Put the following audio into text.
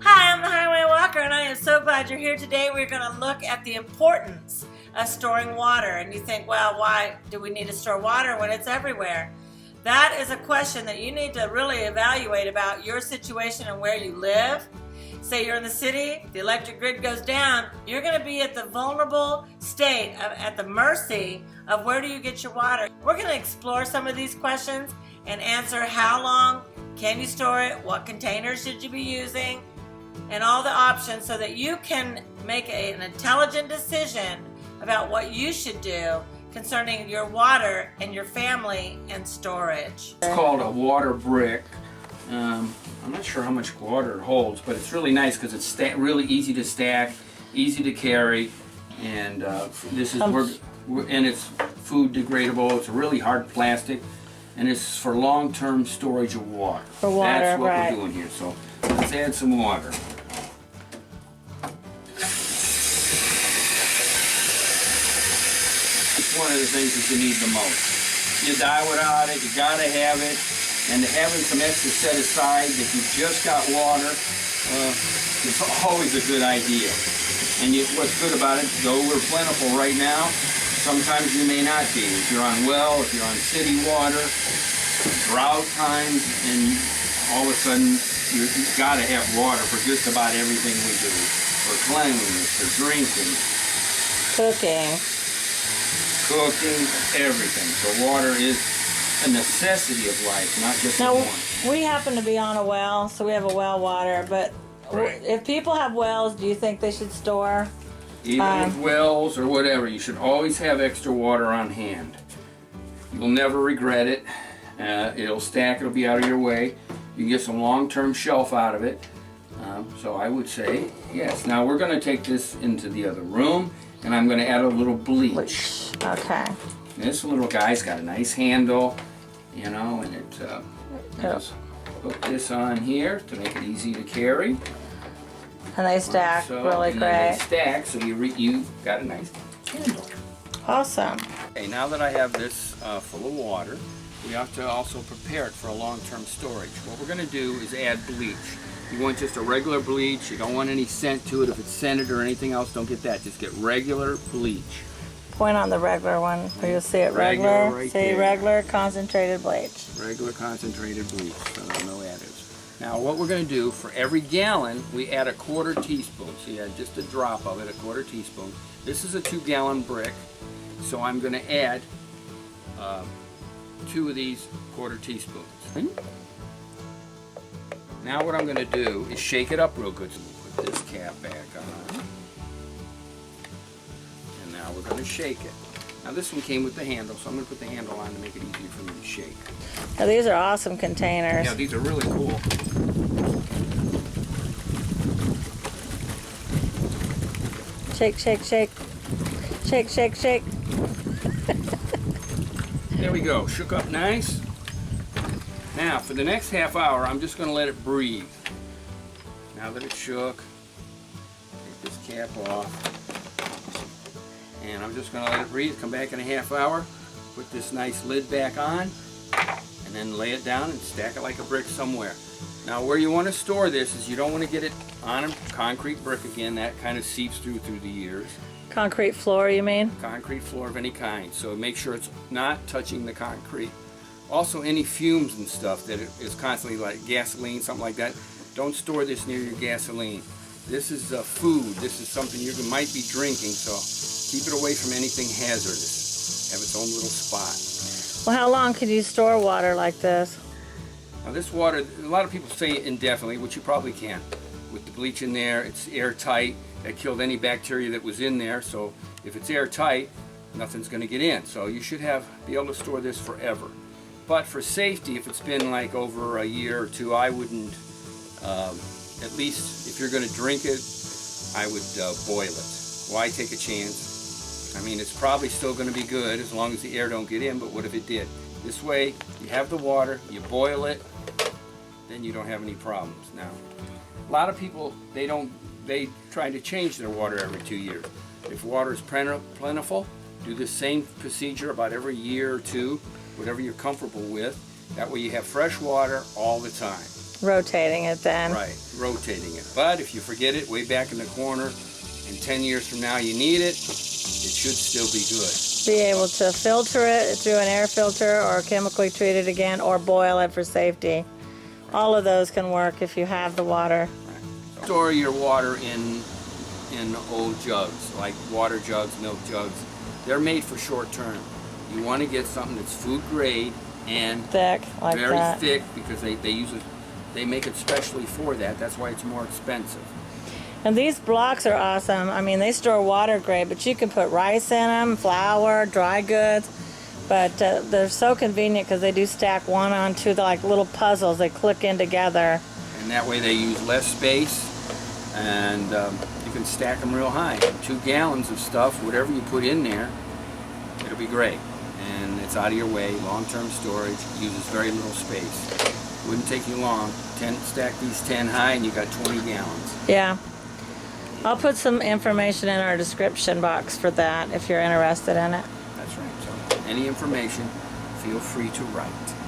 Hi, I'm the Highway Walker, and I am so glad you're here today. We're going to look at the importance of storing water. And you think, well, why do we need to store water when it's everywhere? That is a question that you need to really evaluate about your situation and where you live. Say you're in the city, the electric grid goes down, you're going to be at the vulnerable state, at the mercy of where do you get your water. We're going to explore some of these questions and answer how long can you store it, what containers should you be using, and all the options so that you can make an intelligent decision about what you should do concerning your water and your family and storage. It's called a water brick. I'm not sure how much water it holds, but it's really nice because it's really easy to stack, easy to carry, and this is and it's food degradable. It's a really hard plastic, and it's for long-term storage of water. For water, that's what right. we're doing here. So let's add some water. It's one of the things that you need the most. You die without it. You gotta have it. And having some extra set aside that you've just got water is always a good idea. And what's good about it, though we're plentiful right now, sometimes you may not be. If you're on well, if you're on city water, drought times, and all of a sudden you've got to have water for just about everything we do. For cleanliness, for drinking. Cooking, everything. So water is a necessity of life, not just Now, one. we happen to be on a well, so we have a well water, but Right. if people have wells, do you think they should store? Even with wells or whatever, you should always have extra water on hand. You'll never regret it. It'll stack, it'll be out of your way. You can get some long-term shelf out of it. So I would say, yes. Now we're going to take this into the other room, and I'm going to add a little bleach. Okay. This little guy's got a nice handle, you know, and it just put this on here to make it easy to carry. And they stack really and then great. they stack, so you got a nice handle. Awesome. Okay, now that I have this full of water, we have to also prepare it for a long-term storage. What we're going to do is add bleach. You want just a regular bleach. You don't want any scent to it. If it's scented or anything else, don't get that. Just get regular bleach. Point on the regular one, so you'll see it Regular regular. right See there. regular concentrated bleach. Regular concentrated bleach, so no additives. Now what we're going to do, for every gallon, we add a 1/4 teaspoon. So you add just a drop of it, a 1/4 teaspoon. This is a 2-gallon brick, so I'm going to add 2 of these 1/4 teaspoons. Now what I'm going to do is shake it up real good. So we'll put this cap back on. And now we're going to shake it. Now this one came with the handle, so I'm going to put the handle on to make it easier for me to shake. Now these are awesome containers. Yeah, these are really cool. Shake, shake, shake. Shake, shake, shake. There we go, shook up nice. Now for the next half hour, I'm just going to let it breathe. Now that it's shook, take this cap off. And I'm just going to let it breathe, come back in a half hour, put this nice lid back on, and then lay it down and stack it like a brick somewhere. Now where you want to store this is you don't want to get it on a concrete brick again. That kind of seeps through the years. Concrete floor, you mean? Concrete floor of any kind, so make sure it's not touching the concrete. Also, any fumes and stuff that is constantly, like gasoline, something like that, don't store this near your gasoline. This is food. This is something you might be drinking, so keep it away from anything hazardous. Have its own little spot. Well, how long can you store water like this? Now this water, a lot of people say indefinitely, which you probably can. With the bleach in there, it's airtight. That killed any bacteria that was in there, so if it's airtight, nothing's going to get in. So you should be able to store this forever. But for safety, if it's been like over a year or two, I wouldn't, at least if you're going to drink it, I would boil it. Why take a chance? I mean, it's probably still going to be good as long as the air don't get in, but what if it did? This way, you have the water, you boil it, then you don't have any problems. Now, a lot of people, they try to change their water every 2 years. If water is plentiful, do the same procedure about every year or two, whatever you're comfortable with. That way you have fresh water all the time. rotating it then. Right, rotating it. But if you forget it way back in the corner, and 10 years from now you need it, it should still be good. Be able to filter it through an air filter or chemically treat it again or boil it for safety. All of those can work if you have the water. Right. Store your water in old jugs, like water jugs, milk jugs. They're made for short term. You want to get something that's food grade and Thick, like very that. thick, because they use it. They make it specially for that. That's why it's more expensive. And these blocks are awesome. I mean, they store water great, but you can put rice in them, flour, dry goods. But they're so convenient because they do stack one on two. They're like little puzzles. They click in together. And that way they use less space, and you can stack them real high. 2 gallons of stuff, whatever you put in there, it'll be great. And it's out of your way, long-term storage, uses very little space. Wouldn't take you long. Stack these 10 high and you got 20 gallons. Yeah. I'll put some information in our description box for that if you're interested in it. That's right. So any information, feel free to write.